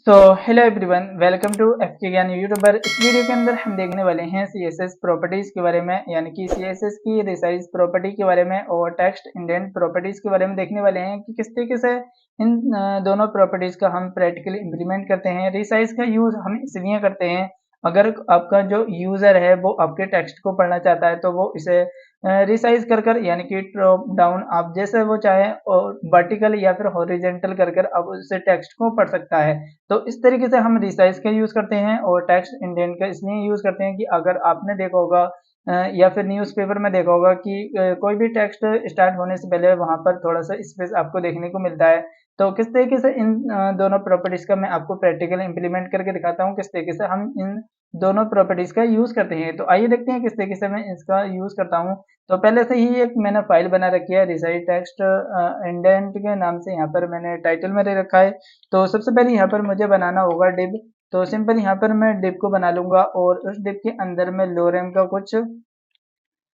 तो hello everyone, welcome to एफके ज्ञान YouTuber. इस वीडियो के अंदर हम देखने वाले हैं सीएसएस प्रॉपर्टीज के बारे में, यानी कि सीएसएस की रिसाइज प्रॉपर्टी के बारे में और टेक्स्ट इंडेंट प्रॉपर्टीज के बारे में देखने वाले हैं कि किस तरीके से इन दोनों प्रॉपर्टीज का हम प्रैक्टिकली इंप्लीमेंट करते हैं। रिसाइज का यूज हम इसलिए करते हैं, अगर आपका जो यूजर है वो आपके टेक्स्ट को पढ़ना चाहता है तो वो इसे रिसाइज कर कर, यानी कि टॉप डाउन आप जैसे वो चाहे, और वर्टिकल या फिर हॉरिजेंटल कर कर अब उससे टेक्स्ट को पढ़ सकता है। तो इस तरीके से हम रिसाइज का यूज करते हैं और टेक्स्ट इंडेंट का इसलिए यूज करते हैं कि अगर आपने देखा होगा या फिर न्यूज़पेपर में देखा होगा कि कोई भी टेक्स्ट स्टार्ट होने से पहले वहां पर थोड़ा सा स्पेस आपको देखने को मिलता है। तो किस तरीके से इन दोनों प्रॉपर्टीज का मैं आपको प्रैक्टिकल इंप्लीमेंट करके दिखाता हूँ, किस तरीके से हम इन दोनों प्रॉपर्टीज का यूज करते हैं। तो आइए देखते हैं किस तरीके से मैं इसका यूज करता हूँ। तो पहले से ही एक मैंने फाइल बना रखी है रिसाइज टेक्स्ट इंडेंट के नाम से, यहाँ पर मैंने टाइटल में दे रखा है। तो सबसे पहले यहाँ पर मुझे बनाना होगा डिव। तो सिंपल यहाँ पर मैं डिव को बना लूंगा और उस डिव के अंदर में लोरेम का कुछ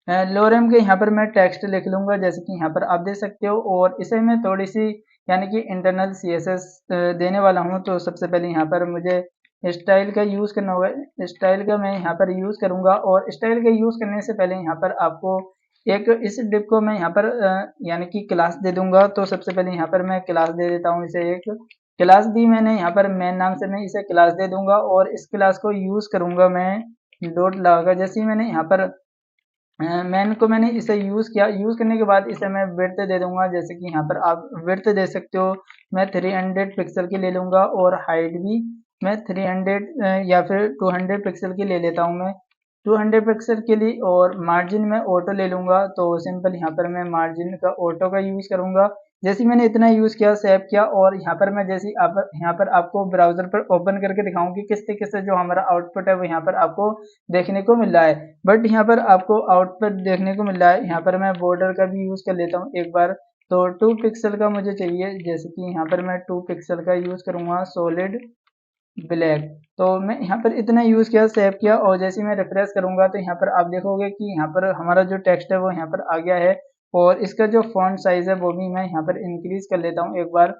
लोरेम के यहाँ पर मैं टेक्स्ट लिख लूंगा, जैसे कि यहाँ पर आप देख सकते हो। और इसे मैं थोड़ी सी यानी कि इंटरनल सीएसएस देने वाला हूँ। तो सबसे पहले यहाँ पर मुझे स्टाइल का यूज करना होगा। स्टाइल का मैं यहाँ पर यूज करूंगा और स्टाइल का यूज करने से पहले यहाँ पर आपको एक इस डिव को मैं यहाँ पर यानी कि क्लास दे दूंगा। तो सबसे पहले यहाँ पर मैं क्लास दे देता हूँ, इसे एक क्लास दी मैंने यहाँ पर मेन नाम से, मैं इसे क्लास दे दूंगा और इस क्लास को यूज करूंगा मैं डॉट लगाकर। जैसे ही मैंने यहाँ पर मैन को मैंने इसे यूज किया, यूज करने के बाद इसे मैं विड्थ दे दूंगा, जैसे कि यहाँ पर आप विड्थ दे सकते हो। मैं 300 पिक्सल की ले लूंगा और हाइट भी मैं 300 या फिर 200 पिक्सल की ले लेता हूँ मैं 200 पिक्सल के लिए। और मार्जिन में ऑटो ले लूंगा। तो सिंपल यहाँ पर मैं मार्जिन का ऑटो का यूज करूंगा। जैसे मैंने इतना यूज किया, सेव किया, और यहाँ पर मैं जैसे आप यहाँ पर आपको ब्राउजर पर ओपन करके दिखाऊं कि किस तरीके से जो हमारा आउटपुट है वो यहाँ पर आपको देखने को मिल रहा है। बट यहाँ पर आपको आउटपुट देखने को मिल रहा है। यहाँ पर मैं बॉर्डर का भी यूज कर लेता हूँ एक बार। तो 2 पिक्सल का मुझे चाहिए, जैसे कि यहाँ पर मैं 2 पिक्सल का यूज करूंगा सॉलिड ब्लैक। तो मैं यहाँ पर इतना यूज किया, सेव किया, और जैसे मैं रिफ्रेश करूंगा तो यहाँ पर आप देखोगे कि यहाँ पर हमारा जो टेक्स्ट है वो यहाँ पर आ गया है। और इसका जो फॉन्ट साइज है वो भी मैं यहाँ पर इंक्रीज कर लेता हूँ एक बार।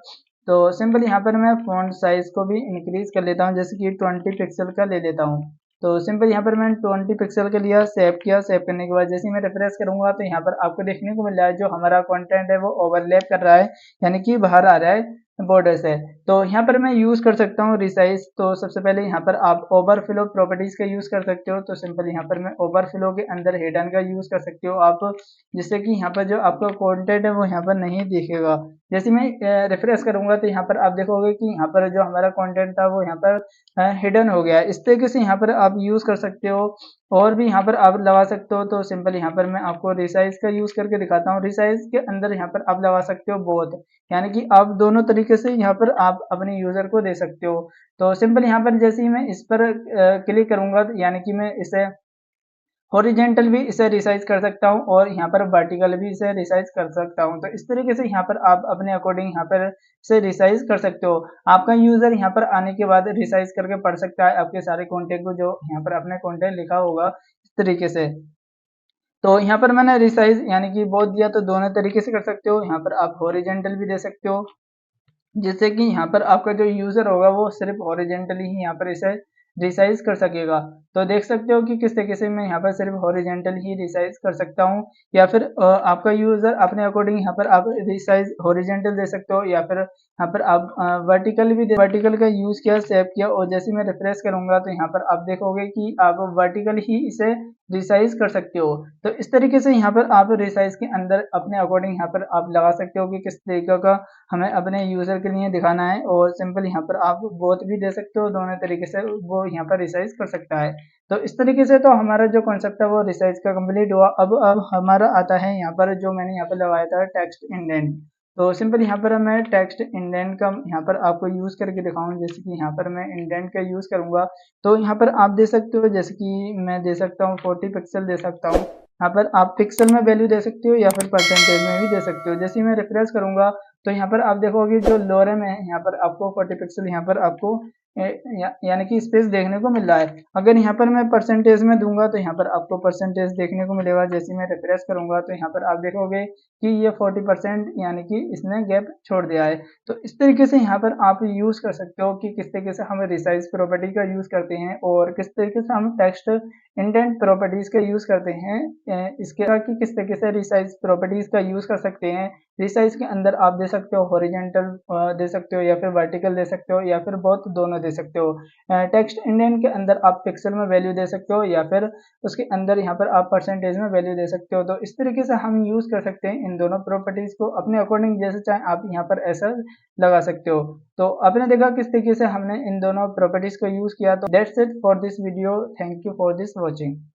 तो सिंपल यहाँ पर मैं फॉन्ट साइज को भी इंक्रीज कर लेता हूँ, जैसे कि 20 पिक्सल का ले लेता हूँ। तो सिंपल यहाँ पर मैंने 20 पिक्सल का लिया, सेव किया। सेव करने के बाद जैसे मैं रिफ्रेश करूंगा तो यहाँ पर आपको देखने को मिल रहा है जो हमारा कंटेंट है वो ओवरलैप कर रहा है, यानी कि बाहर आ रहा है बॉर्डर से। तो यहाँ पर मैं यूज कर सकता हूँ रिसाइज। तो सबसे पहले यहाँ पर आप ओवरफ्लो प्रॉपर्टीज का यूज कर सकते हो। तो सिंपल यहाँ पर मैं ओवरफ्लो के अंदर हिडन का यूज कर सकते हो आप, जिससे कि यहाँ पर जो आपका कंटेंट है वो यहाँ पर नहीं दिखेगा। जैसे मैं रिफ्रेश करूंगा तो यहाँ पर आप देखोगे कि यहाँ पर जो हमारा कंटेंट था वो यहाँ पर हिडन हो गया है। इस तरीके से यहाँ पर आप यूज कर सकते हो, और भी यहाँ पर आप लगा सकते हो। तो सिंपल यहाँ पर मैं आपको रिसाइज का यूज करके दिखाता हूँ। रिसाइज के अंदर यहाँ पर आप लगा सकते हो बोथ, यानी कि आप दोनों तरीके से यहाँ पर आप अपने यूजर को दे सकते हो। तो सिंपल यहाँ पर जैसे ही मैं इस पर क्लिक करूंगा तो यानी कि मैं इसे हॉरिजेंटल भी इसे रिसाइज कर सकता हूँ और यहाँ पर वर्टिकल भी इसे रिसाइज कर सकता हूँ। तो इस तरीके से यहाँ पर आप अपने अकॉर्डिंग यहाँ पर इसे रिसाइज कर सकते हो। आपका यूजर यहाँ पर आने के बाद रिसाइज करके पढ़ सकता है आपके सारे कंटेंट को, जो यहाँ पर अपने कंटेंट लिखा होगा इस तरीके से। तो यहाँ पर मैंने रिसाइज यानी कि बोथ दिया, तो दोनों तरीके से कर सकते हो। यहाँ पर आप हॉरिजेंटल भी दे सकते हो, जिससे कि यहाँ पर आपका जो यूजर होगा वो सिर्फ हॉरिजेंटली ही यहाँ पर इसे रिसाइज कर सकेगा। तो देख सकते हो कि किस तरीके से मैं यहाँ पर सिर्फ हॉरिजेंटल ही रिसाइज कर सकता हूँ, या फिर आपका यूजर अपने अकॉर्डिंग यहाँ पर आप रिसाइज हॉरिजेंटल दे सकते हो, या फिर यहाँ पर आप वर्टिकल भी वर्टिकल का यूज किया, सेव किया, और जैसे मैं रिफ्रेश करूंगा तो यहाँ पर आप देखोगे कि आप वर्टिकल ही इसे रिसाइज कर सकते हो। तो इस तरीके से यहाँ पर आप रिसाइज के अंदर अपने अकॉर्डिंग यहाँ पर आप लगा सकते हो कि किस तरीके का हमें अपने यूजर के लिए दिखाना है। और सिंपल यहाँ पर आप बोथ भी दे सकते हो, दोनों तरीके से वो यहाँ पर रिसाइज कर सकता है। तो इस तरीके से तो हमारा जो कॉन्सेप्ट है वो रिसाइज का कंप्लीट हुआ। अब हमारा आता है यहाँ पर जो मैंने यहाँ पर लगाया था टेक्स्ट इंडेंट। तो सिंपल यहाँ पर मैं टेक्स्ट इंडेंट का यहाँ पर आपको यूज करके दिखाऊं, जैसे कि यहाँ पर मैं इंडेंट का यूज करूंगा। तो यहाँ पर आप दे सकते हो, जैसे कि मैं दे सकता हूँ 40 पिक्सल दे सकता हूँ। यहाँ पर आप पिक्सल में वैल्यू दे सकते हो या फिर परसेंटेज में भी दे सकते हो। जैसे ही मैं रिफ्रेश करूंगा तो यहाँ पर आप देखोगे जो लोरम है यहाँ पर आपको 40 पिक्सल यहाँ पर आपको यानी कि स्पेस देखने को मिल रहा है। अगर यहाँ पर मैं परसेंटेज में दूंगा तो यहाँ पर आपको परसेंटेज देखने को मिलेगा। जैसे मैं रिफ्रेश करूंगा तो यहाँ पर आप देखोगे कि ये 40% यानी कि इसने गैप छोड़ दिया है। तो इस तरीके से यहाँ पर आप यूज कर सकते हो कि किस तरीके से हम रिसाइज प्रॉपर्टी का यूज करते हैं और किस तरीके से हम टेक्स्ट इंडेंट प्रॉपर्टीज का यूज करते हैं। इसके अलावा कि किस तरीके से रिसाइज प्रॉपर्टीज का यूज कर सकते हैं। रिसाइज के अंदर आप दे सकते हो हॉरिजॉन्टल दे सकते हो या फिर वर्टिकल दे सकते हो या फिर बोथ दोनों दे सकते हो। टेक्स्ट इंडेंट के अंदर आप पिक्सल में वैल्यू दे सकते हो या फिर उसके अंदर यहाँ पर आप परसेंटेज में वैल्यू दे सकते हो। तो इस तरीके से हम यूज कर सकते हैं इन दोनों प्रॉपर्टीज को अपने अकॉर्डिंग, जैसे चाहे आप यहाँ पर ऐसा लगा सकते हो। तो आपने देखा किस तरीके से हमने इन दोनों प्रॉपर्टीज को यूज किया। तो that's it for this video, thank you for this watching.